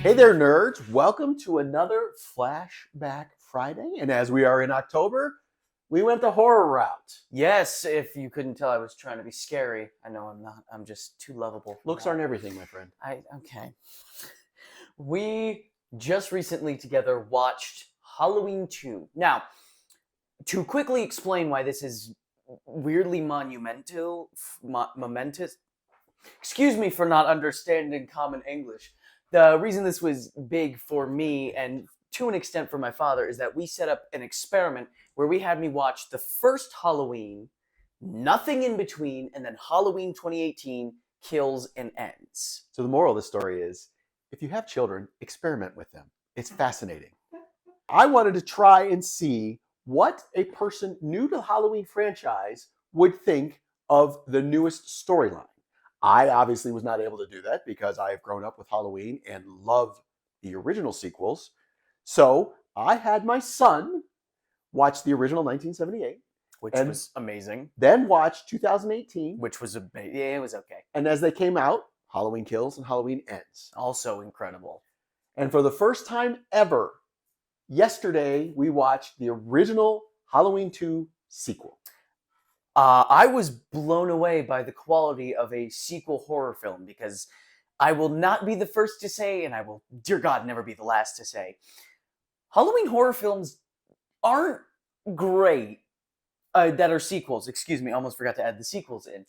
Hey there, nerds. Welcome to another Flashback Friday. And as we are in October, we went the horror route. Yes, if you couldn't tell, I was trying to be scary. I know I'm not. I'm just too lovable. Looks aren't everything, my friend. Okay. We just recently together watched Halloween 2. Now, to quickly explain why this is weirdly momentous. Excuse me for not understanding common English. The reason this was big for me and to an extent for my father is that we set up an experiment where we had me watch the first Halloween, nothing in between, and then Halloween 2018 kills and ends. So the moral of the story is, if you have children, experiment with them. It's fascinating. I wanted to try and see what a person new to the Halloween franchise would think of the newest storyline. I obviously was not able to do that because I have grown up with Halloween and love the original sequels. So I had my son watch the original 1978. Which was amazing. Then watch 2018. Which was it was okay. And as they came out, Halloween Kills and Halloween Ends. Also incredible. And for the first time ever, yesterday we watched the original Halloween 2 sequel. I was blown away by the quality of a sequel horror film because I will not be the first to say, and I will, dear God, never be the last to say, Halloween horror films aren't great that are sequels. Excuse me, I almost forgot to add the sequels in.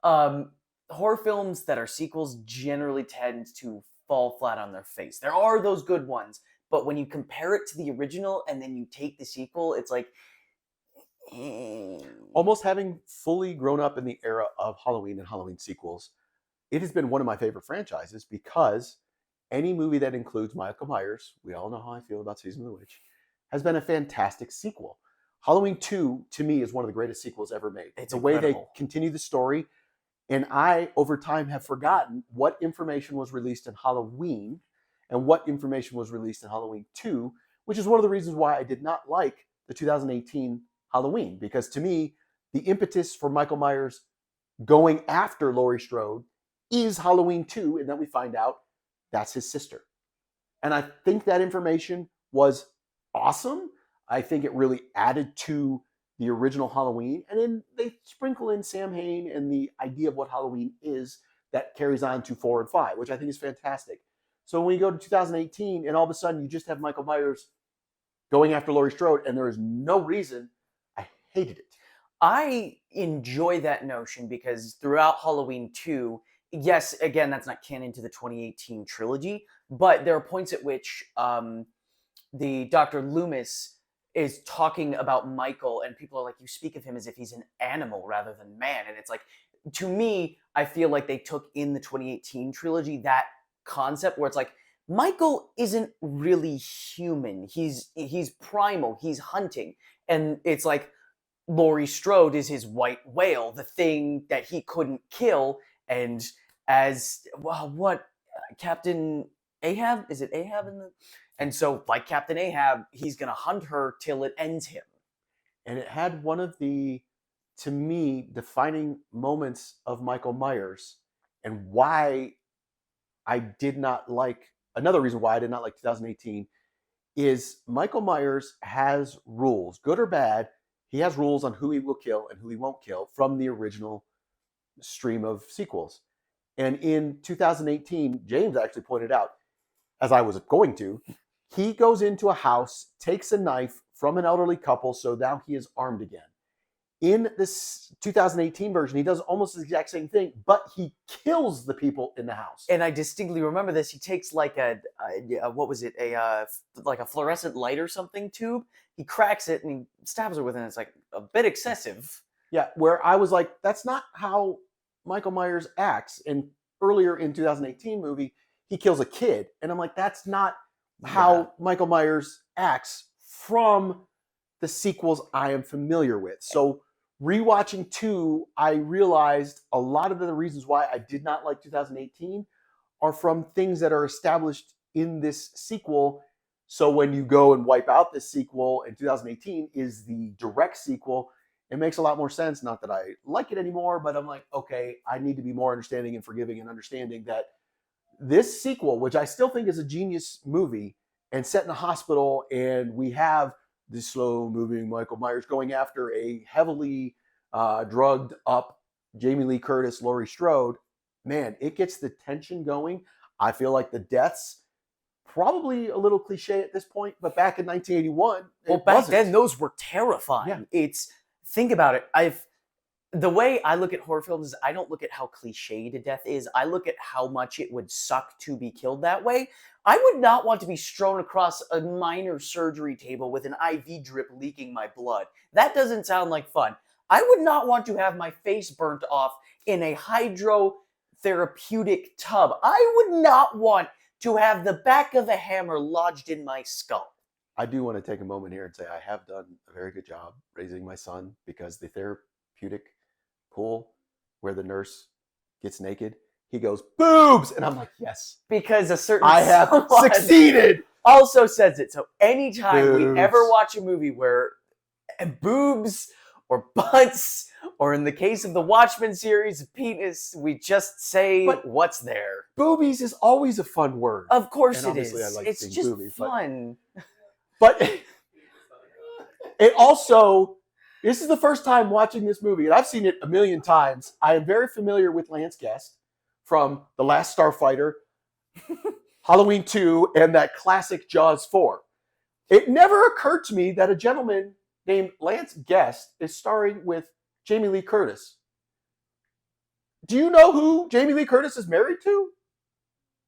Horror films that are sequels generally tend to fall flat on their face. There are those good ones, but when you compare it to the original and then you take the sequel, it's like... Almost having fully grown up in the era of Halloween and Halloween sequels, it has been one of my favorite franchises because any movie that includes Michael Myers, we all know how I feel about Season of the Witch, has been a fantastic sequel. Halloween 2, to me, is one of the greatest sequels ever made. It's the way incredible. they continue the story, and I, over time, have forgotten what information was released in Halloween and what information was released in Halloween 2, which is one of the reasons why I did not like the 2018 Halloween, because to me, the impetus for Michael Myers going after Laurie Strode is Halloween 2, and then we find out that's his sister. And I think that information was awesome. I think it really added to the original Halloween, and then they sprinkle in Sam Hain and the idea of what Halloween is that carries on to 4 and 5, which I think is fantastic. So when you go to 2018, and all of a sudden you just have Michael Myers going after Laurie Strode, and there is no reason, I hated it. I enjoy that notion because throughout Halloween 2, yes, again, that's not canon to the 2018 trilogy, but there are points at which the Dr. Loomis is talking about Michael, and people are like, you speak of him as if he's an animal rather than man. And it's like, to me, I feel like they took in the 2018 trilogy that concept where it's like, Michael isn't really human. He's primal. He's hunting. And it's like, Laurie Strode is his white whale, the thing that he couldn't kill. And as, well, what, Captain Ahab? Is it Ahab in the... And so, like Captain Ahab, he's going to hunt her till it ends him. And it had one of the, to me, defining moments of Michael Myers, and why I did not like, another reason why I did not like 2018, is Michael Myers has rules, good or bad. He has rules on who he will kill and who he won't kill from the original stream of sequels. And in 2018, James actually pointed out, as I was going to, he goes into a house, takes a knife from an elderly couple, so now he is armed again. In this 2018 version, he does almost the exact same thing, but he kills the people in the house. And I distinctly remember this. He takes like what was it? Like a fluorescent light or something tube. He cracks it and he stabs her with it. And it's like a bit excessive. Yeah, where I was like, that's not how Michael Myers acts. And earlier in 2018 movie, he kills a kid. And I'm like, that's not how Michael Myers acts from the sequels I am familiar with. So rewatching 2, I realized a lot of the reasons why I did not like 2018 are from things that are established in this sequel. So when you go and wipe out this sequel in 2018 is the direct sequel, it makes a lot more sense. Not that I like it anymore, but I'm like, okay, I need to be more understanding and forgiving and understanding that this sequel, which I still think is a genius movie, and set in a hospital, and we have this slow-moving Michael Myers going after a heavily drugged up Jamie Lee Curtis, Laurie Strode. Man, it gets the tension going. I feel like the deaths, probably a little cliche at this point, but back in 1981, Well, back then those were terrifying. Yeah. Think about it. The way I look at horror films is I don't look at how cliched a death is. I look at how much it would suck to be killed that way. I would not want to be strewn across a minor surgery table with an IV drip leaking my blood. That doesn't sound like fun. I would not want to have my face burnt off in a hydrotherapeutic tub. I would not want to have the back of a hammer lodged in my skull. I do want to take a moment here and say I have done a very good job raising my son, because the therapeutic pool where the nurse gets naked, he goes, boobs! And I'm like, yes. Because a certain I have someone succeeded! also says it. So anytime we Boobs. ever watch a movie where boobs or butts, or in the case of the Watchmen series, a penis, we just say But what's there. boobies is always a fun word. Of course And it is. obviously I like It's seeing just boobies, fun. But it also, this is the first time watching this movie, and I've seen it a million times. I am very familiar with Lance Guest from The Last Starfighter, Halloween 2, and that classic Jaws 4. It never occurred to me that a gentleman named Lance Guest is starring with Jamie Lee Curtis. Do you know who Jamie Lee Curtis is married to?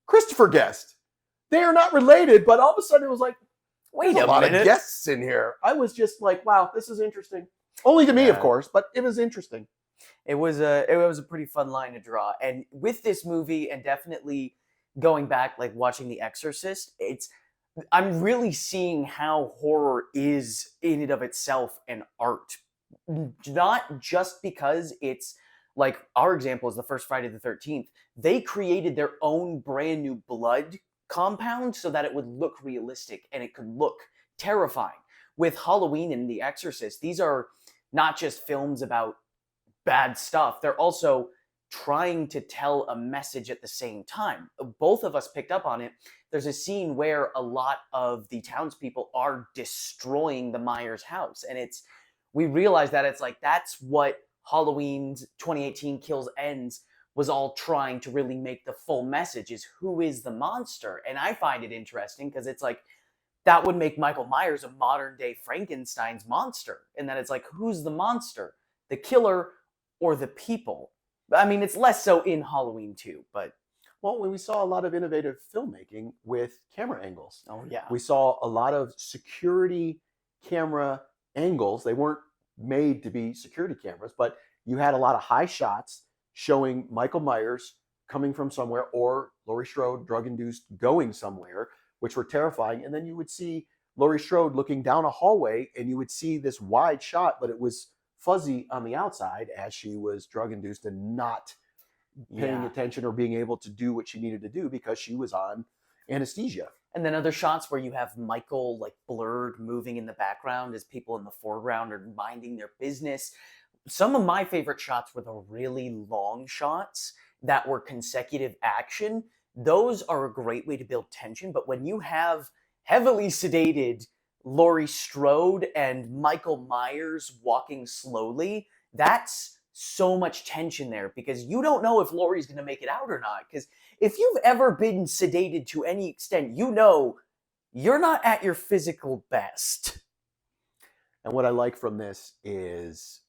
Christopher Guest. They are not related, but all of a sudden it was like, Wait there's a a lot minute. of guests in here. I was just like, wow, this is interesting. Only to me, of Yeah. course, but it was interesting. It was a pretty fun line to draw. And with this movie, and definitely going back, like watching The Exorcist, I'm really seeing how horror is in and of itself an art. Not just because it's like our example is the first Friday the 13th. They created their own brand new blood compound so that it would look realistic and it could look terrifying. With Halloween and The Exorcist, these are not just films about bad stuff, they're also trying to tell a message at the same time. Both of us picked up on it. There's a scene where a lot of the townspeople are destroying the Myers house, and we realize that it's like that's what Halloween's 2018 Kills Ends was all trying to really make the full message, is who is the monster. And I find it interesting because it's like that would make Michael Myers a modern day Frankenstein's monster, and that it's like, who's the monster, the killer or the people? I mean, it's less so in Halloween 2, but Well, we saw a lot of innovative filmmaking with camera angles. oh yeah. We saw a lot of security camera angles. They weren't made to be security cameras, but you had a lot of high shots showing Michael Myers coming from somewhere, or Laurie Strode, drug-induced, going somewhere, which were terrifying. And then you would see Laurie Strode looking down a hallway, and you would see this wide shot, but it was fuzzy on the outside as she was drug-induced and not paying Yeah. attention or being able to do what she needed to do because she was on anesthesia. And then other shots where you have Michael like blurred moving in the background as people in the foreground are minding their business. Some of my favorite shots were the really long shots that were consecutive action. Those are a great way to build tension, but when you have heavily sedated Laurie Strode and Michael Myers walking slowly, that's so much tension there, because you don't know if Laurie's going to make it out or not. Because if you've ever been sedated to any extent, you know you're not at your physical best. And what I like from this is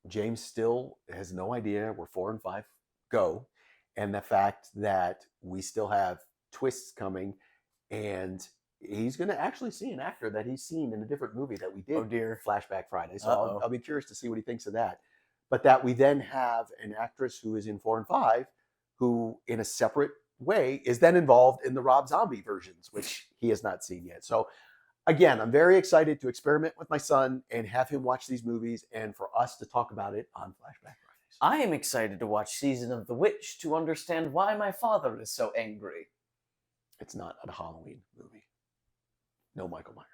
James still has no idea where 4 and 5 go, and the fact that we still have twists coming, and he's going to actually see an actor that he's seen in a different movie that we did, Oh dear. Flashback Friday. So Uh-oh. I'll be curious to see what he thinks of that. But that we then have an actress who is in 4 and 5 who, in a separate way, is then involved in the Rob Zombie versions, which he has not seen yet. So again, I'm very excited to experiment with my son and have him watch these movies and for us to talk about it on Flashback Fridays. I am excited to watch Season of the Witch to understand why my father is so angry. It's not a Halloween movie. No Michael Myers.